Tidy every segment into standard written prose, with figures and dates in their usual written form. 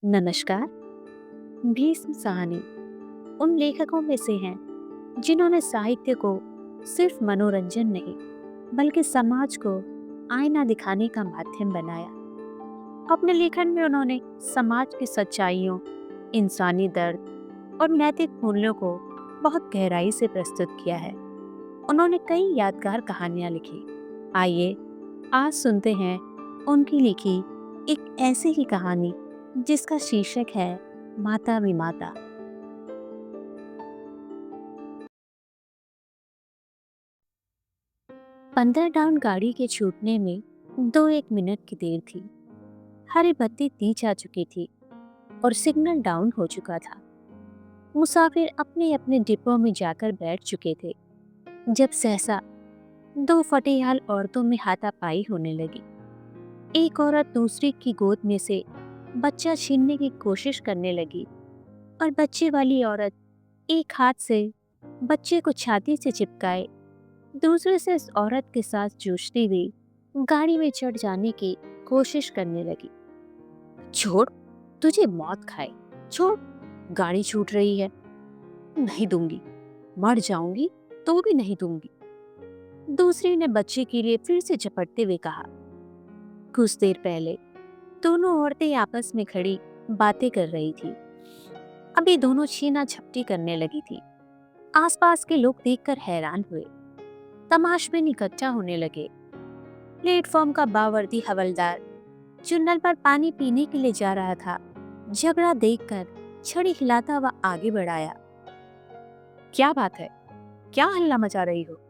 नमस्कार। भीष्म साहनी उन लेखकों में से हैं जिन्होंने साहित्य को सिर्फ मनोरंजन नहीं बल्कि समाज को आईना दिखाने का माध्यम बनाया। अपने लेखन में उन्होंने समाज की सच्चाइयों, इंसानी दर्द और नैतिक मूल्यों को बहुत गहराई से प्रस्तुत किया है। उन्होंने कई यादगार कहानियां लिखी। आइए आज सुनते हैं उनकी लिखी एक ऐसी ही कहानी जिसका शीर्षक है माता विमाता। 15 डाउन गाड़ी के छूटने में 2-1 मिनट की देर थी। हरी बत्ती दी जा चुकी थी और सिग्नल डाउन हो चुका था। मुसाफिर अपने अपने डिब्बों में जाकर बैठ चुके थे जब सहसा दो फटेहाल औरतों में हाथापाई होने लगी। एक औरत दूसरी की गोद में से बच्चा छीनने की कोशिश करने लगी और बच्चे वाली औरत एक हाथ से बच्चे को छाती से चिपकाए दूसरे से इस औरत के साथ जूझती हुई गाड़ी में चढ़ जाने की कोशिश करने लगी। छोड़, तुझे मौत खाए। छोड़, गाड़ी छूट रही है। नहीं दूंगी, मर जाऊंगी तो भी नहीं दूंगी। दूसरी ने बच्चे के लिए फिर से झपटते हुए कहा। कुछ देर पहले दोनों औरतें आपस में खड़ी बातें कर रही थी। अभी दोनों छीना झपटी करने लगी थी। आसपास के लोग देखकर हैरान हुए। तमाशबीन इकट्ठा होने लगे। प्लेटफॉर्म का बावर्दी हवलदार जो नल पर पानी पीने के लिए जा रहा था, झगड़ा देखकर छड़ी हिलाता हुआ आगे बढ़ाया। क्या बात है? क्या हल्ला मचा रही हो?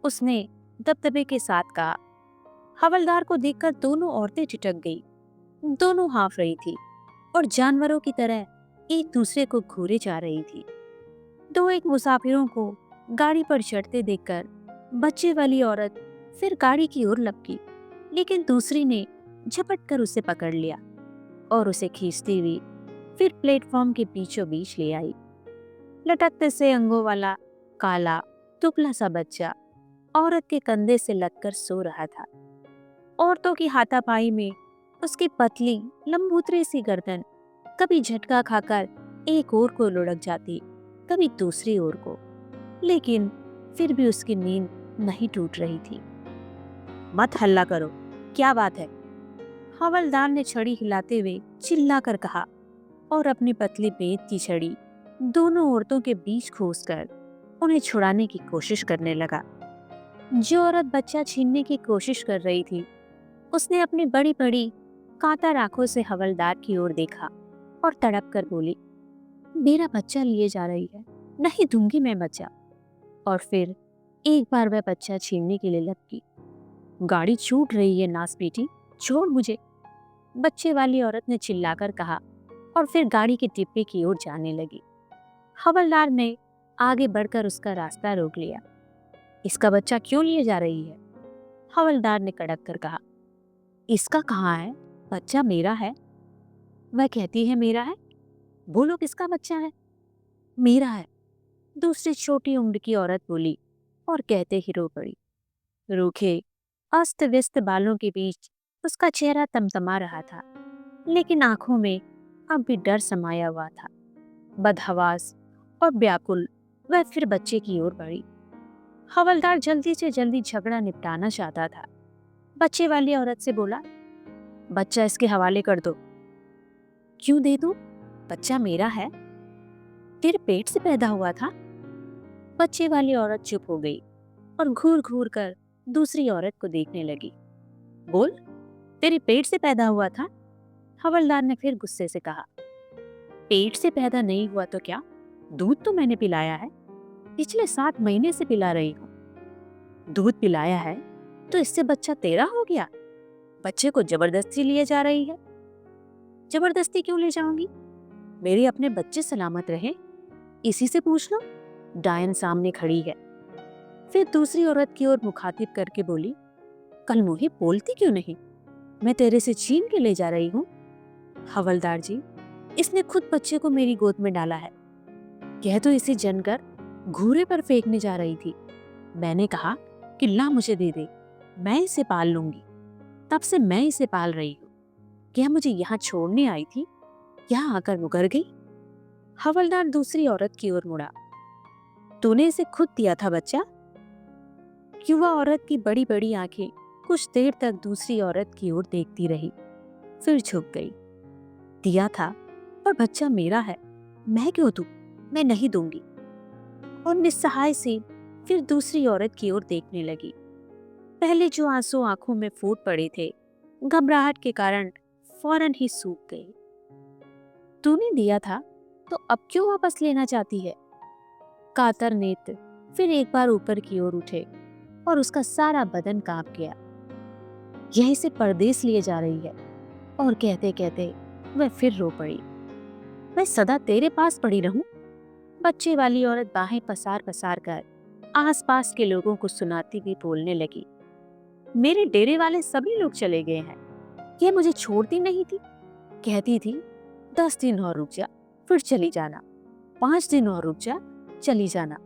उसने दबदबे के साथ कहा। हवलदार को देखकर दोनों औरतें ठिठक गई। दोनों हाँफ रही थी और जानवरों की तरह एक दूसरे को घूरे जा रही थी। दो एक मुसाफिरों को गाड़ी पर चढ़ते देखकर बच्चे वाली औरत फिर गाड़ी की ओर लपकी, लेकिन दूसरी ने झपट कर उसे पकड़ लिया और उसे खींचती हुई फिर प्लेटफॉर्म के बीचों बीच ले आई। लटकते से अंगों वाला काला दुबला सा बच्चा औरत के कंधे से लटकर सो रहा था। औरतों की हाथापाई में उसकी पतली लंबूतरी सी गर्दन कभी झटका खाकर एक ओर को लुढ़क जाती, कभी दूसरी ओर को, लेकिन फिर भी उसकी नींद नहीं टूट रही थी। मत हल्ला करो, क्या बात है? हवलदार ने छड़ी हिलाते हुए चिल्लाकर कहा और अपनी पतली बेंत की छड़ी दोनों औरतों के बीच घुसकर उन्हें छुड़ाने की कोशिश करने लगा। जो औरत बच्चा छीनने की कोशिश कर रही थी, उसने अपनी बड़ी बड़ी कांतार आंखों से हवलदार की ओर देखा और तड़प कर बोली, मेरा बच्चा लिए जा रही है, नहीं दूंगी मैं बच्चा। और फिर एक बार वह बच्चा छीनने के लिए लपकी। गाड़ी छूट रही है नासपीटी, छोड़ मुझे, बच्चे वाली औरत ने चिल्लाकर कहा और फिर गाड़ी के डिब्बे की ओर जाने लगी। हवलदार ने आगे बढ़कर उसका रास्ता रोक लिया। इसका बच्चा क्यों लिए जा रही है? हवलदार ने कड़क कर कहा। इसका कहाँ है? बच्चा मेरा है। वह कहती है मेरा है। बोलो किसका बच्चा है? मेरा है, दूसरी छोटी उम्र की औरत बोली और कहते ही रो पड़ी। रूखे अस्त व्यस्त बालों के बीच उसका चेहरा तमतमा रहा था, लेकिन आंखों में अब भी डर समाया हुआ था। बदहवास और व्याकुल वह फिर बच्चे की ओर बढ़ी। हवलदार जल्दी से जल्दी झगड़ा निपटाना चाहता था। बच्चे वाली औरत से बोला, बच्चा इसके हवाले कर दो। क्यों दे दूं? बच्चा मेरा है, तेरे पेट से पैदा हुआ था। बच्चे वाली औरत चुप हो गई और घूर घूर कर दूसरी औरत को देखने लगी। बोल, तेरे पेट से पैदा हुआ था? हवलदार ने फिर गुस्से से कहा। पेट से पैदा नहीं हुआ तो क्या? दूध तो मैंने पिलाया है, पिछले 7 महीने से पिला रही हूँ। दूध पिलाया है तो इससे बच्चा तेरा हो गया? बच्चे को जबरदस्ती लिए जा रही है। जबरदस्ती क्यों ले जाऊंगी? मेरे अपने बच्चे सलामत रहे, इसी से पूछ लो। डायन सामने खड़ी है। फिर दूसरी औरत की ओर मुखातिब करके बोली, कल मुझे बोलती क्यों नहीं? मैं तेरे से छीन के ले जा रही हूँ। हवलदार जी, इसने खुद बच्चे को मेरी गोद में डाला है। यह तो इसे जनकर घूरे पर फेंकने जा रही थी। मैंने कहा कि ला मुझे दे दे, मैं इसे पाल लूंगी। तब से मैं इसे पाल रही हूँ। क्या मुझे यहाँ छोड़ने आई थी यहाँ आकर मुकर गई। हवलदार दूसरी औरत की ओर मुड़ा। तूने इसे खुद दिया था बच्चा? युवा औरत की बड़ी बड़ी आंखें कुछ देर तक दूसरी औरत की ओर देखती रही, फिर झुक गई। दिया था, पर बच्चा मेरा है, मैं क्यों दूं? मैं नहीं दूंगी। और निस्सहाय से फिर दूसरी औरत की ओर देखने लगी। पहले जो आंसू आंखों में फूट पड़े थे, घबराहट के कारण फौरन ही सूख गए। तूने दिया था तो अब क्यों वापस लेना चाहती है? कातर नेत्र फिर एक बार ऊपर की ओर उठे और उसका सारा बदन कांप गया। यह इसे परदेश लिए जा रही है। और कहते कहते वह फिर रो पड़ी। मैं सदा तेरे पास पड़ी रहूं? बच्चे वाली औरत बाहें पसार पसार कर आसपास के लोगों को सुनाती हुई बोलने लगी। मेरे डेरे वाले सभी लोग चले गए हैं, ये मुझे छोड़ती नहीं थी। कहती थी 10 दिन और रुक जा, फिर चली जाना। 5 दिन और रुक जा, चली जाना।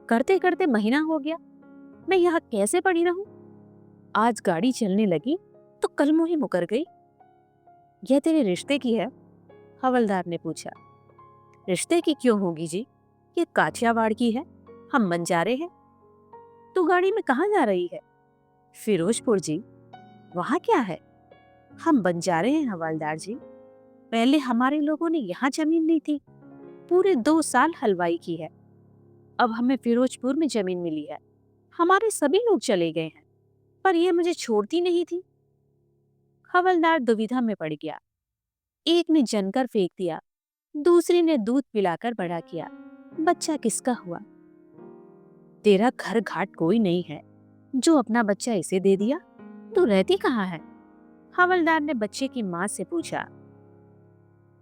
करते करते महीना हो गया, मैं यहाँ कैसे पड़ी रहूं? आज गाड़ी चलने लगी तो कल मुही मुकर गई। यह तेरे रिश्ते की है? हवलदार ने पूछा। रिश्ते की क्यों होगी जी? ये काठियावाड़ की है, हम बंजारे हैं। तू गाड़ी में कहाँ जा रही है? फिरोजपुर जी। वहाँ क्या है? हम बंजारे हैं हवलदार जी। पहले हमारे लोगों ने यहाँ जमीन ली थी, पूरे 2 साल हलवाई की है। अब हमें फिरोजपुर में जमीन मिली है। हमारे सभी लोग चले गए हैं, पर यह मुझे छोड़ती नहीं थी। हवलदार दुविधा में पड़ गया। एक ने जनकर फेंक दिया, दूसरी ने दूध पिलाकर बड़ा किया। बच्चा किसका हुआ? तेरा घर घाट कोई नहीं है जो अपना बच्चा इसे दे दिया। तू रहती कहाँ है? हवलदार ने बच्चे की माँ से पूछा।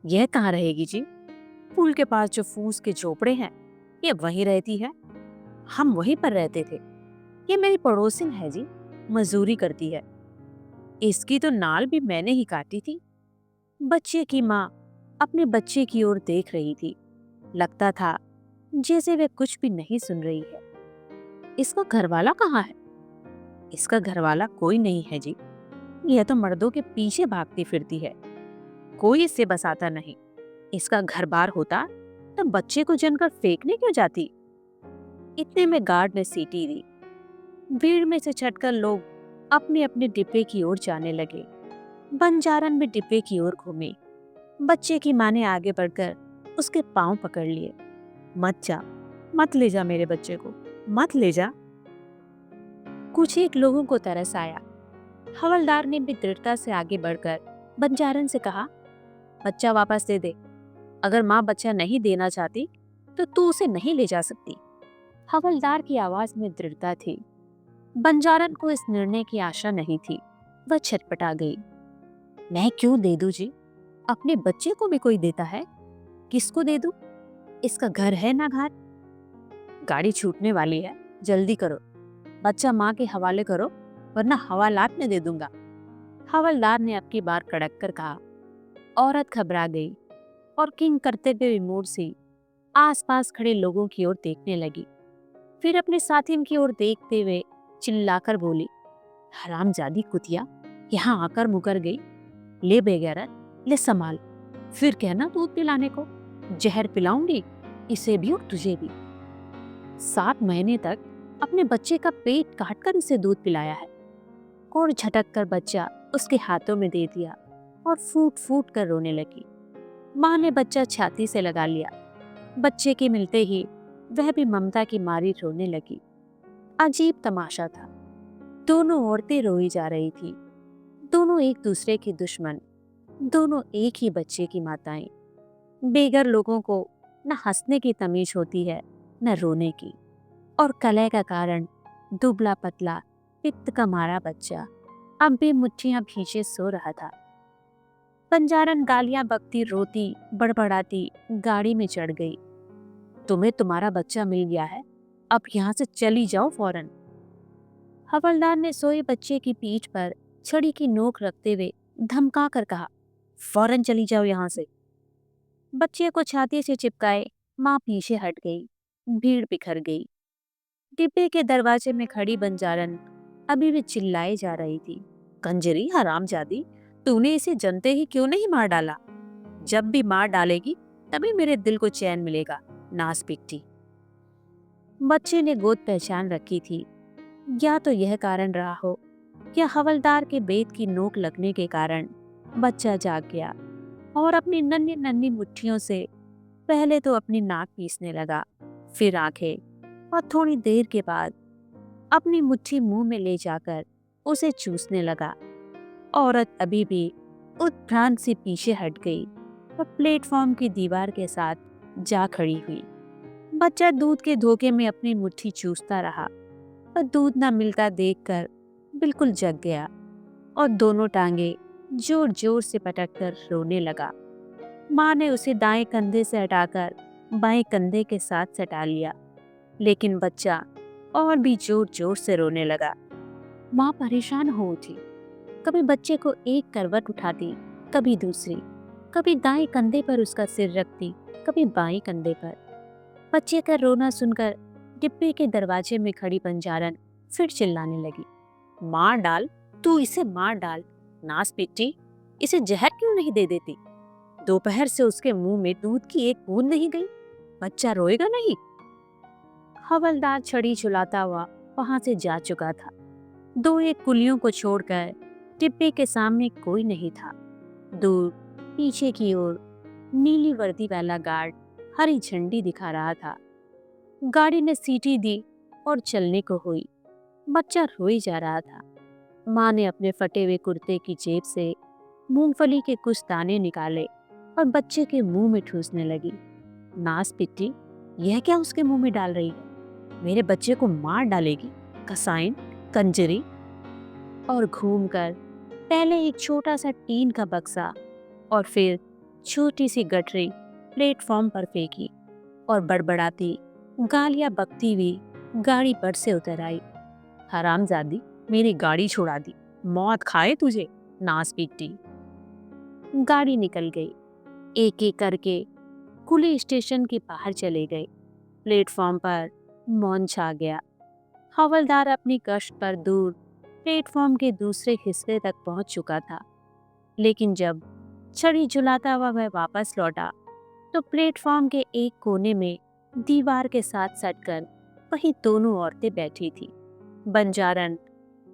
यह कहाँ रहेगी जी? पुल के पास जो फूस के झोपड़े हैं, ये वहीं रहती है। हम वहीं पर रहते थे। ये मेरी पड़ोसिन है जी, मजदूरी करती है। इसकी तो नाल भी मैंने ही काटी थी। बच्चे की माँ अपने बच्चे की ओर देख रही थी। लगता था जैसे वे कुछ भी नहीं सुन रही है। इसका घरवाला कहाँ है? इसका घरवाला कोई नहीं है जी। यह तो मर्दों के पीछे भागती फिरती है। कोई इसे बसाता नहीं। इसका घर बार होता तो बच्चे को जनकर फेंकने क्यों जाती? इतने में गार्ड ने सीटी दी। भीड़ में से छटकर लोग अपने अपने डिब्बे की ओर जाने लगे। बंजारन भी डिब्बे की ओर घूमे। बच्चे की माँ ने आगे बढ़कर उसके पांव पकड़ लिए। मत जा, मत ले जा मेरे बच्चे को, मत ले जा। कुछ एक लोगों को तरस आया। हवलदार ने भी दृढ़ता से आगे बढ़कर बंजारन से कहा, बच्चा वापस दे दे। अगर माँ बच्चा नहीं देना चाहती तो तू उसे नहीं ले जा सकती। हवलदार की आवाज में दृढ़ता थी। बंजारन को इस निर्णय की आशा नहीं थी। वह छटपटा गई। मैं क्यों दे दूं जी? अपने बच्चे को भी कोई देता है। किसको दे दूं? इसका घर है ना घर। गाड़ी छूटने वाली है, जल्दी करो। बच्चा माँ के हवाले करो, वरना हवालात में दे दूंगा। हवलदार ने अब की बार कड़क कर कहा। औरत घबरा गई और किंग करते हुए विमूढ़ सी आसपास खड़े लोगों की ओर देखने लगी। फिर अपने साथियों की ओर देखते हुए चिल्लाकर बोली, हरामजादी कुतिया, यहाँ आकर मुकर गई। ले बेगैरत, ले संभाल। फिर कहना दूध पिलाने को। जहर पिलाऊंगी, इसे भी और तुझे भी। 7 महीने तक अपने बच्चे का पेट काटकर इसे दूध पिलाया है। और झटक कर बच्चा उसके हाथों में दे दिया और फूट फूट कर रोने लगी। माँ ने बच्चा छाती से लगा लिया। बच्चे के मिलते ही वह भी ममता की मारी रोने लगी। अजीब तमाशा था। दोनों औरतें रोई जा रही थी। दोनों एक दूसरे की दुश्मन, दोनों एक ही बच्चे की माताएं। बेघर लोगों को न हंसने की तमीज होती है, न रोने की। और कलह का कारण दुबला पतला पित्त का मारा बच्चा अब भी मुट्ठियां भींचे सो रहा था। बंजारन गालियां बकती रोती बड़बड़ाती गाड़ी में चढ़ गई। तुम्हें तुम्हारा बच्चा मिल गया है, अब यहाँ से चली जाओ फौरन। हवलदार ने सोए बच्चे की पीठ पर छड़ी की नोक रखते हुए धमका कर कहा, फौरन चली जाओ यहाँ से। बच्चे को छाती से चिपकाए माँ पीछे हट गई। भीड़ बिखर गई। डिब्बे के दरवाजे में खड़ी बंजारन अभी भी चिल्लाए जा रही थी, कंजरी हरामजादी, तूने इसे जनते ही क्यों नहीं मार डाला? जब भी मार डालेगी तभी मेरे दिल को चैन मिलेगा, नास पिट्टी। बच्चे ने गोद पहचान रखी थी। या तो यह कारण रहा हो या हवलदार के बेत की नोक लगने के कारण बच्चा जाग गया और अपनी नन्ही नन्ही मुट्ठियों से पहले तो अपनी नाक पीसने लगा, फिर आंखें, और थोड़ी देर के बाद अपनी मुट्ठी मुंह में ले जाकर उसे चूसने लगा। औरत अभी भी उत्भ्रांत से पीछे हट गई और प्लेटफॉर्म की दीवार के साथ जा खड़ी हुई। बच्चा दूध के धोखे में अपनी मुट्ठी चूसता रहा, पर दूध न मिलता देखकर बिल्कुल जग गया और दोनों टांगे जोर जोर से पटककर रोने लगा। माँ ने उसे दाएं कंधे से हटाकर बाएं कंधे के साथ सटा लिया, लेकिन बच्चा और भी जोर जोर से रोने लगा। माँ परेशान हो उठी। कभी बच्चे को एक करवट उठाती, कभी दूसरी, कभी दाएं कंधे पर उसका सिर रखती, कभी बाएं कंधे पर। बच्चे का रोना सुनकर डिब्बे के दरवाजे में खड़ी बंजारन फिर चिल्लाने लगी, मार डाल, तू इसे मार डाल, नास पिट्टी, इसे जहर क्यों नहीं दे देती? दोपहर से उसके मुंह में दूध की एक बूंद नहीं गई, बच्चा रोएगा नहीं। हवलदार छड़ी चलाता हुआ वहां से जा चुका था। दो एक कुलियों को छोड़कर डिब्बे के सामने कोई नहीं था। दूर पीछे की ओर नीली वर्दी वाला गार्ड हरी झंडी दिखा रहा था। गाड़ी ने सीटी दी और चलने को हुई। बच्चा रोई जा रहा था। माँ ने अपने फटे हुए कुर्ते की जेब से मूंगफली के कुछ दाने निकाले और बच्चे के मुंह में ठूसने लगी। नास पिट्टी, यह क्या उसके मुंह में डाल रही है? मेरे बच्चे को मार डालेगी, कसाइन, कंजरी। और घूमकर पहले एक छोटा सा टीन का बक्सा और फिर छोटी सी गठरी प्लेटफॉर्म पर फेंकी और बड़बड़ाती, गालियां बकती हुई गाड़ी पर से उतर आई। हरामजादी, मेरी गाड़ी छुड़ा दी, मौत खाए तुझे, नास पिट्टी। गाड़ी निकल गई। एक एक करके कुली स्टेशन के बाहर चले गए। प्लेटफॉर्म पर मौन छा गया। हवलदार अपनी गश्त पर दूर प्लेटफॉर्म के दूसरे हिस्से तक पहुंच चुका था, लेकिन जब छड़ी झुलाता हुआ वह वापस लौटा तो प्लेटफॉर्म के एक कोने में दीवार के साथ सटकर वही दोनों औरतें बैठी थी। बंजारन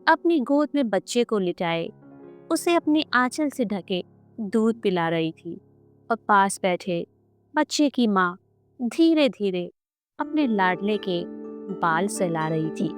अपनी गोद में बच्चे को लिटाए उसे अपने आंचल से ढके दूध पिला रही थी और पास बैठे बच्चे की माँ धीरे धीरे अपने लाडले के बाल सहला रही थी।